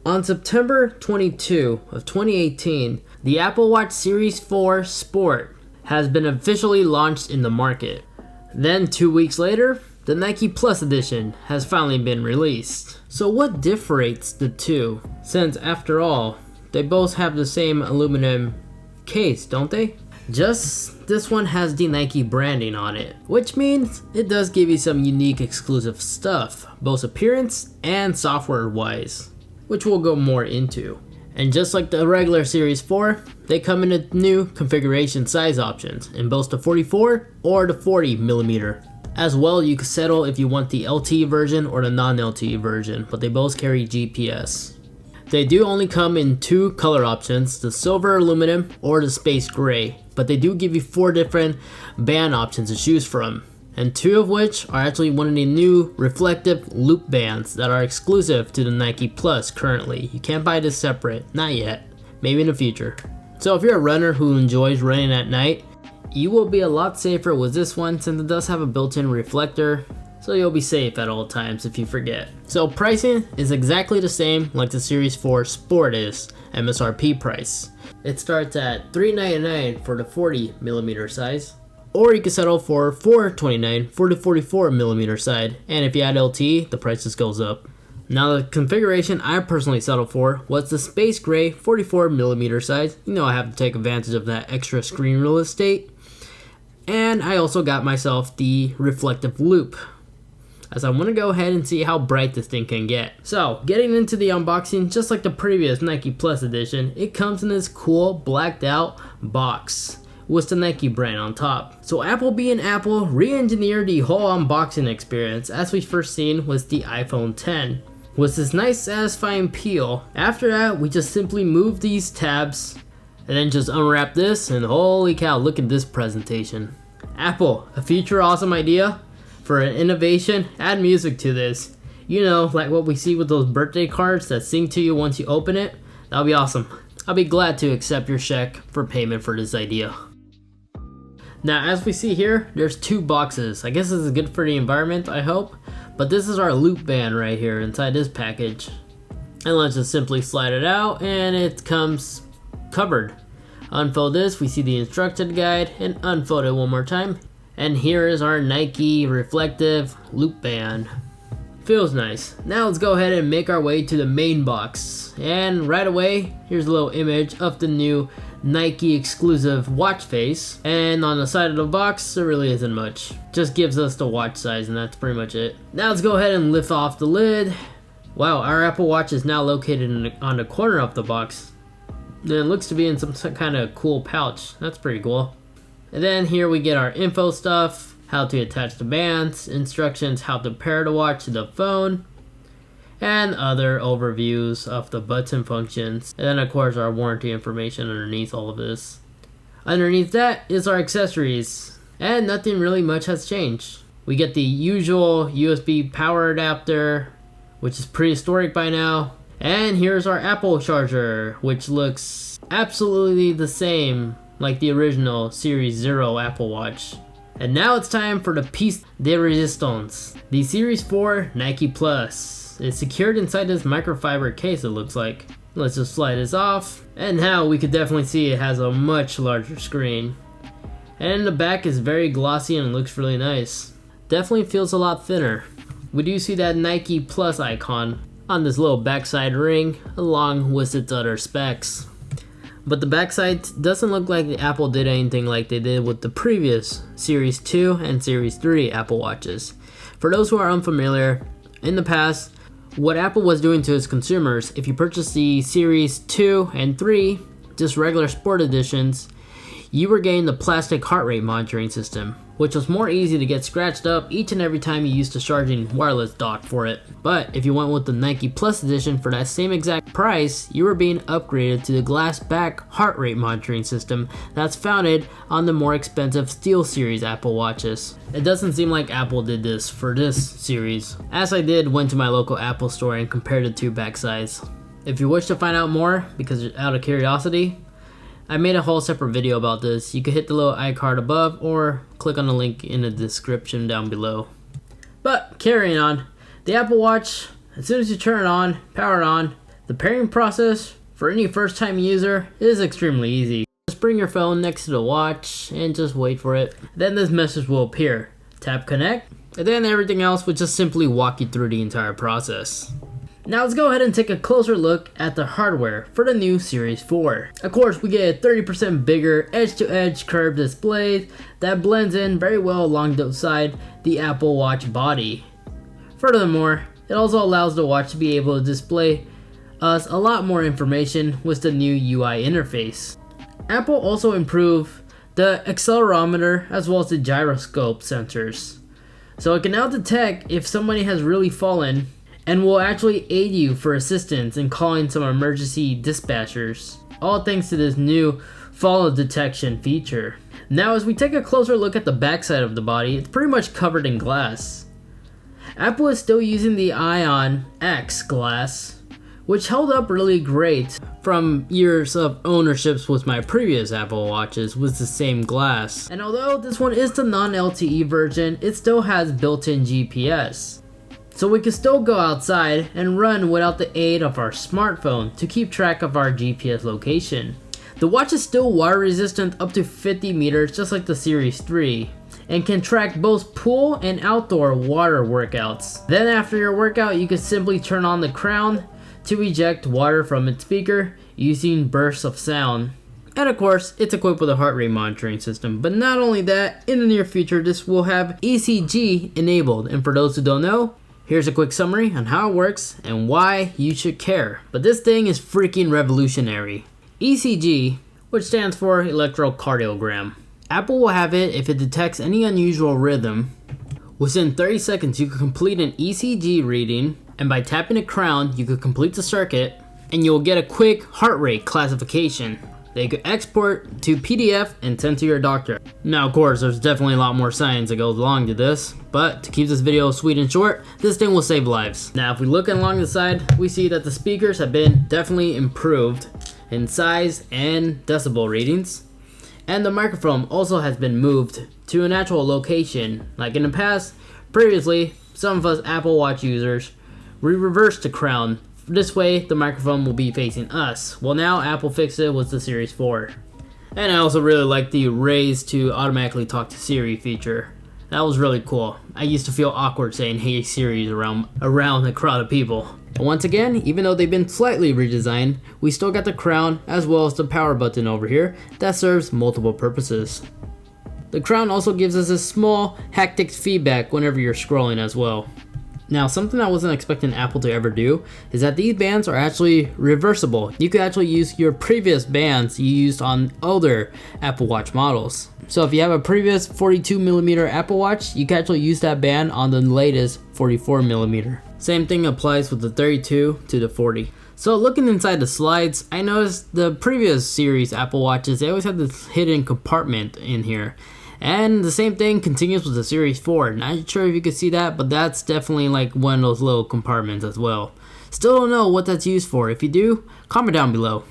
On September 22 of 2018, the Apple Watch Series 4 Sport has been officially launched in the market. Then 2 weeks later, the Nike Plus edition has finally been released. So what differentiates the two? Since after all, they both have the same aluminum case, don't they? Just this one has the Nike branding on it, which means it does give you some unique exclusive stuff, both appearance and software wise, which we'll go more into. And just like the regular Series 4, they come in a new configuration size options in both the 44 or the 40mm. As well, you can settle if you want the LTE version or the non-LTE version, but they both carry GPS. They do only come in 2 color options, the silver aluminum or the space gray, but they do give you 4 different band options to choose from, and 2 of which are actually one of the new reflective loop bands that are exclusive to the Nike Plus currently. You can't buy this separate, not yet, maybe in the future. So if you're a runner who enjoys running at night, you will be a lot safer with this one since it does have a built-in reflector, so you'll be safe at all times if you forget. So pricing is exactly the same like the Series 4 Sport is, MSRP price. It starts at $399 for the 40mm size, or you can settle for $429 for the 44mm side, and if you add LTE, the price just goes up. Now the configuration I personally settled for was the space gray 44mm size. You know I have to take advantage of that extra screen real estate. And I also got myself the reflective loop, as I want to go ahead and see how bright this thing can get. So getting into the unboxing, just like the previous Nike Plus edition, it comes in this cool blacked out box with the Nike brand on top. So Apple being Apple re-engineered the whole unboxing experience as we first seen with the iPhone X. With this nice satisfying peel. After that, we just simply move these tabs and then just unwrap this, and holy cow, look at this presentation. Apple, a future awesome idea for an innovation, add music to this. You know, like what we see with those birthday cards that sing to you once you open it. That'll be awesome. I'll be glad to accept your check for payment for this idea. Now, as we see here, there's 2 boxes. I guess this is good for the environment, I hope. But this is our loop band right here inside this package. And let's just simply slide it out, and it comes covered. Unfold this, we see the instruction guide, and unfold it one more time. And here is our Nike reflective loop band. Feels nice. Now let's go ahead and make our way to the main box. And right away, here's a little image of the new Nike exclusive watch face. And on the side of the box, there really isn't much. Just gives us the watch size, and that's pretty much it. Now let's go ahead and lift off the lid. Wow, our Apple Watch is now located on the corner of the box. And it looks to be in some kind of cool pouch. That's pretty cool. And then here we get our info stuff, how to attach the bands, instructions how to pair the watch to the phone, and other overviews of the button functions. And then of course our warranty information underneath all of this. Underneath that is our accessories, and nothing really much has changed. We get the usual USB power adapter, which is prehistoric by now. And here's our Apple charger, which looks absolutely the same like the original Series 0 Apple Watch. And now it's time for the piece de resistance. The Series 4 Nike Plus is secured inside this microfiber case, it looks like. Let's just slide this off. And now we could definitely see it has a much larger screen. And the back is very glossy and looks really nice. Definitely feels a lot thinner. We do see that Nike Plus icon on this little backside ring along with its other specs. But the backside doesn't look like Apple did anything like they did with the previous Series 2 and Series 3 Apple Watches. For those who are unfamiliar, in the past, what Apple was doing to its consumers, if you purchased the Series 2 and 3, just regular sport editions, you were getting the plastic heart rate monitoring system, which was more easy to get scratched up each and every time you used the charging wireless dock for it. But if you went with the Nike Plus edition for that same exact price, you were being upgraded to the glass back heart rate monitoring system that's founded on the more expensive SteelSeries Apple Watches. It doesn't seem like Apple did this for this series, as I did went to my local Apple store and compared the 2 backsides. If you wish to find out more, because out of curiosity, I made a whole separate video about this. You can hit the little iCard above or click on the link in the description down below. But carrying on, the Apple Watch, as soon as you turn it on, power it on, The pairing process for any first time user is extremely easy. Just bring your phone next to the watch and just wait for it. Then this message will appear. Tap connect, and then everything else will just simply walk you through the entire process. Now let's go ahead and take a closer look at the hardware for the new Series 4. Of course, we get a 30% bigger edge-to-edge curved display that blends in very well alongside the Apple Watch body. Furthermore, it also allows the watch to be able to display us a lot more information with the new UI interface. Apple also improved the accelerometer as well as the gyroscope sensors. So it can now detect if somebody has really fallen and will actually aid you for assistance in calling some emergency dispatchers, all thanks to this new fall detection feature. Now as we take a closer look at the backside of the body, it's pretty much covered in glass. Apple is still using the Ion X glass, which held up really great from years of ownerships with my previous Apple Watches with the same glass. And although this one is the non-LTE version, it still has built-in GPS. So we can still go outside and run without the aid of our smartphone to keep track of our GPS location. The watch is still water resistant up to 50 meters just like the Series 3 and can track both pool and outdoor water workouts. Then after your workout, you can simply turn on the crown to eject water from its speaker using bursts of sound. And of course, it's equipped with a heart rate monitoring system. But not only that, in the near future, this will have ECG enabled. And for those who don't know, here's a quick summary on how it works and why you should care. But this thing is freaking revolutionary. ECG, which stands for electrocardiogram. Apple will have it if it detects any unusual rhythm. Within 30 seconds, you can complete an ECG reading, and by tapping a crown, you could complete the circuit, and you'll get a quick heart rate classification that you could export to PDF and send to your doctor. Now, of course, there's definitely a lot more science that goes along to this, but to keep this video sweet and short, this thing will save lives. Now, if we look along the side, we see that the speakers have been definitely improved in size and decibel readings. And the microphone also has been moved to a natural location. Like in the past, previously, some of us Apple Watch users, we reversed the crown. This way, the microphone will be facing us. Well, now Apple fixed it with the Series 4. And I also really like the raise to automatically talk to Siri feature. That was really cool. I used to feel awkward saying "Hey Siri" around a crowd of people. But once again, even though they've been slightly redesigned, we still got the crown as well as the power button over here that serves multiple purposes. The crown also gives us a small haptic feedback whenever you're scrolling as well. Now, something I wasn't expecting Apple to ever do is that these bands are actually reversible. You could actually use your previous bands you used on older Apple Watch models. So if you have a previous 42mm Apple Watch, you can actually use that band on the latest 44mm. Same thing applies with the 32 to the 40. So looking inside the slides, I noticed the previous series Apple Watches, they always had this hidden compartment in here. And the same thing continues with the Series 4. Not sure if you can see that, but that's definitely like one of those little compartments as well. Still don't know what that's used for. If you do, comment down below.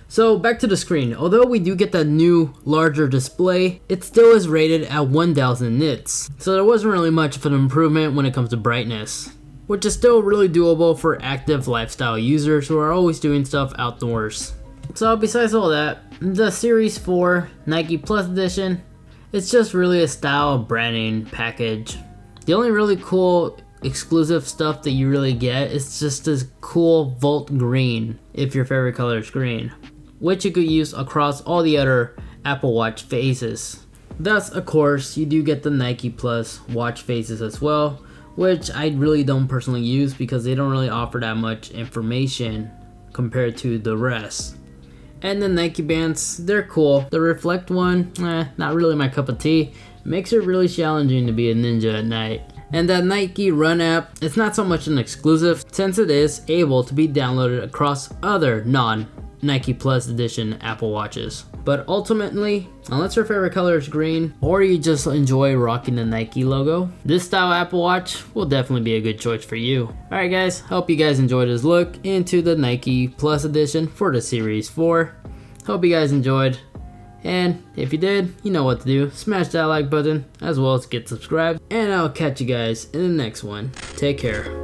So back to the screen. Although we do get that new larger display, it still is rated at 1000 nits. So there wasn't really much of an improvement when it comes to brightness, which is still really doable for active lifestyle users who are always doing stuff outdoors. So besides all that, the Series 4 Nike Plus Edition, it's just really a style branding package. The only really cool exclusive stuff that you really get is just this cool Volt green, if your favorite color is green, which you could use across all the other Apple Watch faces. Thus, of course, you do get the Nike Plus watch faces as well, which I really don't personally use because they don't really offer that much information compared to the rest. And the Nike bands, they're cool. The Reflect one, not really my cup of tea. Makes it really challenging to be a ninja at night. And that Nike Run app, it's not so much an exclusive since it is able to be downloaded across other non-Nike Plus Edition Apple Watches. But ultimately, unless your favorite color is green or you just enjoy rocking the Nike logo, this style Apple Watch will definitely be a good choice for you. Alright guys, hope you guys enjoyed this look into the Nike Plus Edition for the Series 4. Hope you guys enjoyed. And if you did, you know what to do. Smash that like button as well as get subscribed. And I'll catch you guys in the next one. Take care.